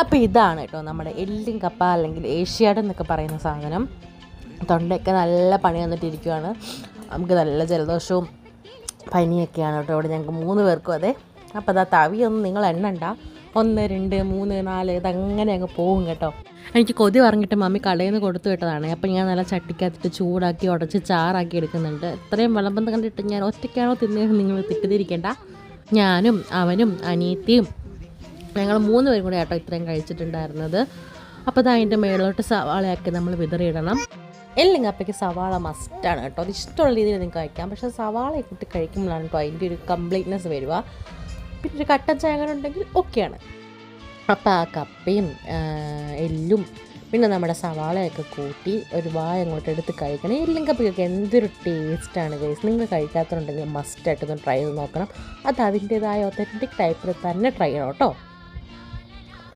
അപ്പോൾ ഇതാണ് കേട്ടോ നമ്മുടെ എല്ലും കപ്പ അല്ലെങ്കിൽ ഏഷ്യാഡ് എന്നൊക്കെ പറയുന്ന സാധനം. തൊണ്ടയൊക്കെ നല്ല പണി വന്നിട്ടിരിക്കുകയാണ്. നമുക്ക് നല്ല ജലദോഷവും പനിയൊക്കെയാണ് കേട്ടോ ഇവിടെ ഞങ്ങൾക്ക് 3 പേർക്കും. അതെ, അപ്പോൾ അതാ തവിയൊന്നും നിങ്ങൾ എണ്ണണ്ട, 1 2 3 4 ഇതങ്ങനെ അങ്ങ് പോകും കേട്ടോ. എനിക്ക് കൊതി പറഞ്ഞിട്ട് മമ്മി കടയിൽ നിന്ന് കൊടുത്തു വിട്ടതാണ്. അപ്പോൾ ഞാൻ നല്ല ചട്ടിക്കകത്തിട്ട് ചൂടാക്കി ഉടച്ച് ചാറാക്കി എടുക്കുന്നുണ്ട്. ഇത്രയും വിളമ്പം കണ്ടിട്ട് ഞാൻ ഒറ്റയ്ക്കാണോ തിന്നതെന്ന് നിങ്ങൾ തെറ്റിദ്ധരിക്കേണ്ട. ഞാനും അവനും അനിയത്തിയും ഞങ്ങൾ 3 പേരും കൂടെ കേട്ടോ ഇത്രയും കഴിച്ചിട്ടുണ്ടായിരുന്നത്. അപ്പോൾ അത് അതിൻ്റെ മേളിലോട്ട് സവാളയൊക്കെ നമ്മൾ വിതറിയിടണം. എല്ലും കപ്പയ്ക്ക് സവാള മസ്റ്റാണ് കേട്ടോ. അത് ഇഷ്ടമുള്ള രീതിയിൽ നിങ്ങൾക്ക് കഴിക്കാം. പക്ഷേ സവാളയൊക്കെ ഇട്ട് കഴിക്കുമ്പോഴാണ് കേട്ടോ അതിൻ്റെ ഒരു കംപ്ലീറ്റ്നെസ് വരിക. പിന്നെ ഒരു കട്ടൻ ചായ അങ്ങനെ ഉണ്ടെങ്കിൽ ഓക്കെയാണ്. അപ്പോൾ ആ കപ്പയും എല്ലും പിന്നെ നമ്മുടെ സവാളയൊക്കെ കൂട്ടി ഒരു വായ അങ്ങോട്ട് എടുത്ത് കഴിക്കണം. എല്ലും കപ്പയ്ക്കൊക്കെ എന്തൊരു ടേസ്റ്റാണ് ഗൈസ്. നിങ്ങൾ കഴിക്കാത്തതുണ്ടെങ്കിൽ മസ്റ്റായിട്ടൊന്ന് ട്രൈ ചെയ്ത് നോക്കണം. അത് അതിൻ്റേതായ ഒത്തൻറ്റിക് ടൈപ്പിൽ തന്നെ ട്രൈ ചെയ്യണം കേട്ടോ.